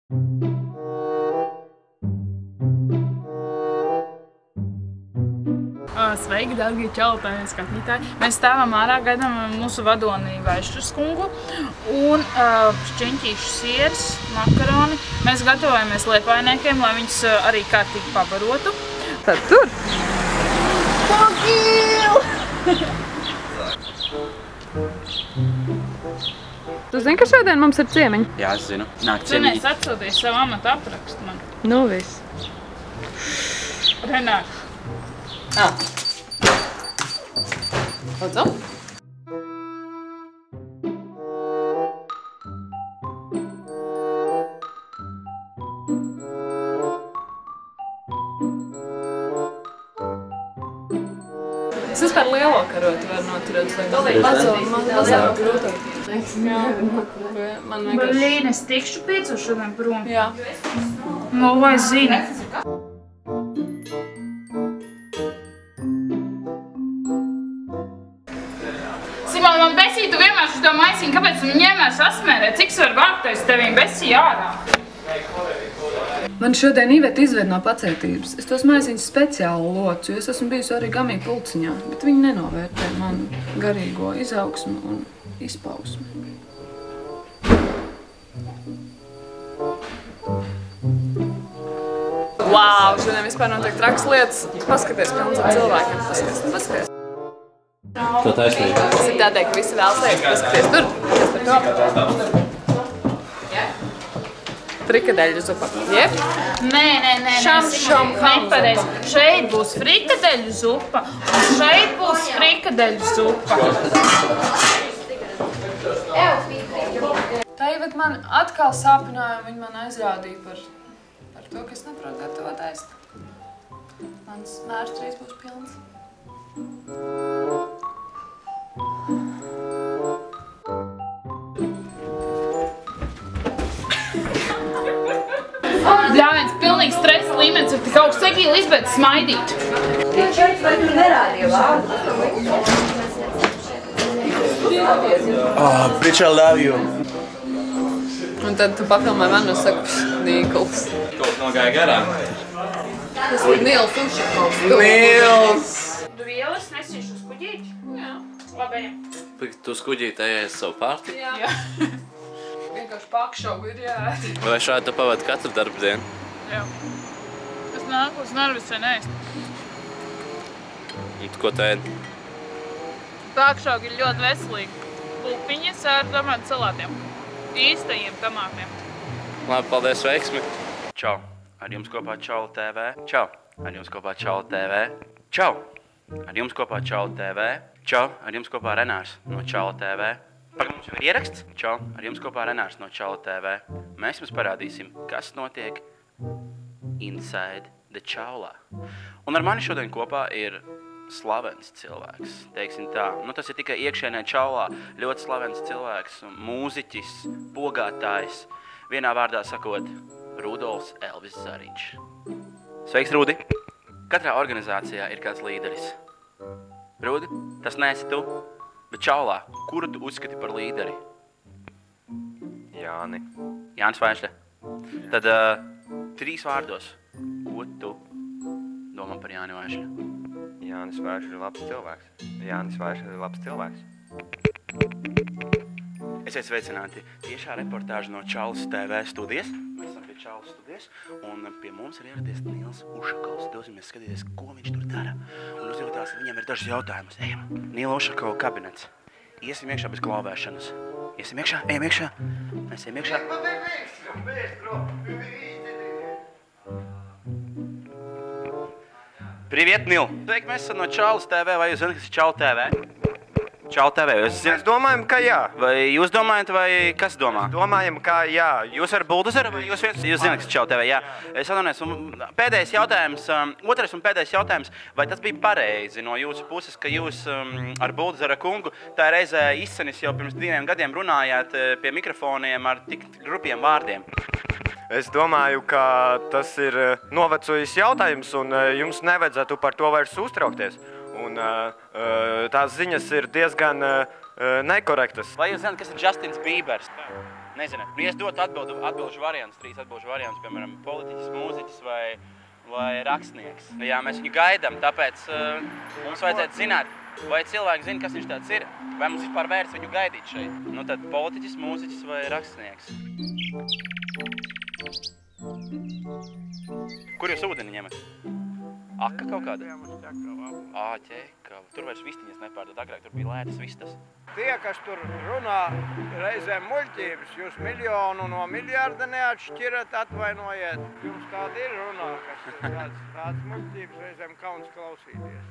Sveiki, dārgie čaultāji un skatītāji! Mēs stāvam ārā, gaidām mūsu vadoni Vaišras kungu un šķeņķīšu sieras, makaroni. Mēs gatavojamies liepājniekiem, lai viņus arī kārtīgi pabarotu. Tad tur! Pagīl! Tu zini, ka šodien mums ir ciemiņi? Jā, es zinu. Nāk Tu ciemiņi. neesi atsūties savu amatu aprakstu man. Nu viss. Renāk. Lūdzu. Es vispār lielo karotu varu noturēt, lai mazāk grūtāk. Jā, man vienkārši... Blīn, es tikšu piecu šodien prom. Jā. Nu, vai zini? Simona, man besīja, tu vienmēr šo maisiņu, kāpēc tu vienmēr sasmērē? Cik var vāktais tevīm besīja ārā? Man šodien Iveta izved no pacietības. Es tos maisiņus speciāli locu, jo es esmu bijusi origami pulciņā, bet viņi nenovērtē manu garīgo izaugsmu un izpausmi. Wow, šodien vispār notiek traks lietas. Paskaties, pilns ar cilvēkiem. Paskaties. To taisnība. Tas ir tādēļ, ka visi vēlas teikt, paskaties tur. Kas par to? Frikadeļu zupa. Jep? Nē, Šam, nepareiz. Šeit būs frikadeļu zupa, un šeit būs frikadeļu zupa. Tā Iveta man atkal sāpināja, un viņa man aizrādīja par to, ka es neprotu gatavot ēst. Mans mērs reiz būs pilns. Bļāviens, pilnīgi stresa līmenis ir tik augsts, Egīla izbeidz smaidīt. Vai tu nerādīji vārdu? Oh, bitch, I love you. Un tad tu papilmē man un saka, Nīkuls. Kaut nogāja garām. Tas ir Nils Ušakovs. Nils! Tu vielas nesīšu uz kuģīti? Jā. Labi, ejam. Tu skuģīt ējies savu pārti? Jā. Vienkārši pakšaugu ir jāēd. Vai šādi tu pavadi katru darbu dienu? Jā. Es nāku uz Narvicē neēst. Un tu ko tu ēdi? Pakšaugi ir ļoti veselīgi. Pupiņas ar tomātu salātiem. Īstajiem tomātiem. Labi, paldies, veiksmi. Čau. Ar jums kopā Čaula TV. Čau. Ar jums kopā Čaula TV. Čau. Ar jums kopā Čaula TV. Čau. Ar jums kopā Renārs no Čaula TV. Pagaid, mums jau ir ieraksts. Čau. Ar jums kopā Renārs no Čaula TV. Mēs jums parādīsim, kas notiek inside the Čaulā. Un ar mani šodien kopā ir slavens cilvēks, teiksim tā. Nu, tas ir tikai iekšēnē Čaulā. Ļoti slavens cilvēks, mūziķis, pogātājs. Vienā vārdā sakot, Rudolfs Elvis Zariņš. Sveiks, Rudi! Katrā organizācijā ir kāds līderis. Rudi, tas neesi tu, bet Čaulā, kuru tu uzskati par līderi? Jāni. Jānis Vaišļa. Tad 3 vārdos, ko tu domā par Jāni Vaišļu? Jānis Vaišļa ir labs cilvēks. Jānis Vaišļa ir labs cilvēks. Esiet sveicināti tiešā reportāža no Čaulas TV studijas. Mēs esam pie Čaulas studijas, un pie mums ir ieradies Nils Ušakovs. Dosimies skatīties, ko viņš tur dara. Un uzjautās, viņam ir dažas jautājumus. Ejam, Nila Ušakova kabinets. Iesim iekšā bez klauvēšanas. Iesim iekšā, ejam iekšā. Mēs ejam iekšā. Priviet, Nil! Sveiki, mēs esam no Čaulas TV. Vai jūs zināt, kas ir Čaula TV? Čaula TV. Mēs domājam, ka jā. Vai jūs domājat, vai kas domā? Domājam, ka jā. Jūs ar buldozeru vai jūs viens? Jūs zināt, kas Čaula TV, jā. Es atvainojos, un pēdējais jautājums, otrais un pēdējais jautājums, vai tas bija pareizi no jūsu puses, ka jūs ar buldozera kungu tā reizē izcenis jau pirms 2 gadiem runājāt pie mikrofoniem ar tik grupiem vārdiem? Es domāju, ka tas ir novecojis jautājums, un jums nevajadzētu par to vairs uztraukties. Un tās ziņas ir diezgan nekorektas. Vai jūs zināt, kas ir Justins Bībers? Nezinu. Nu, ja es dotu atbilžu variantus, 3 atbilžu variantus, piemēram, politiķis, mūziķis vai rakstnieks. Nu, jā, mēs viņu gaidām, tāpēc mums vajadzētu zināt, vai cilvēki zina, kas viņš tāds ir, vai mums vispār vērts viņu gaidīt šeit. Nu, tad politiķis, mūziķis vai rakstnieks. Kur jūs ūdeni ņemat? Aka kaut kāda? Ķekava. Tur vairs vistiņas nepārdod, agrāk tur bija lētas vistas. Tie, kas tur runā reizēm muļķības, jūs miljonu no miljarda neatšķirat, atvainojiet. Jums tāda ir runā, kas tāds muļķības reizēm kauns klausīties.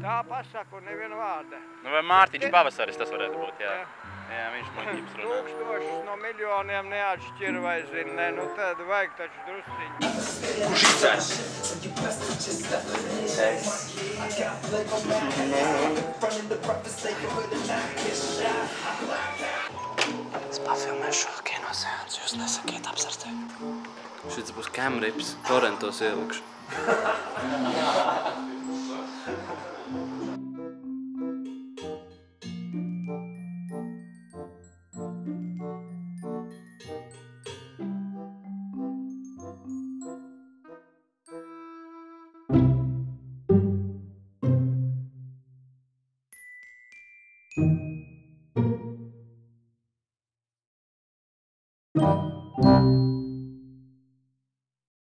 Tā pasaka un neviena vārda. Nu, vai Mārtiņš Pavasaris tas varētu būt, jā? Jā, viņš muļķības runā. Tūkstošus no miljoniem neatšķir vai zina, ne, nu tad vajag taču drusciņu. Kušicās. Es pafilmēšu šo kinoseansu, jūs nesakiet apsarstē. Šis būs Camrips, torrentos ielikšu. Thank you.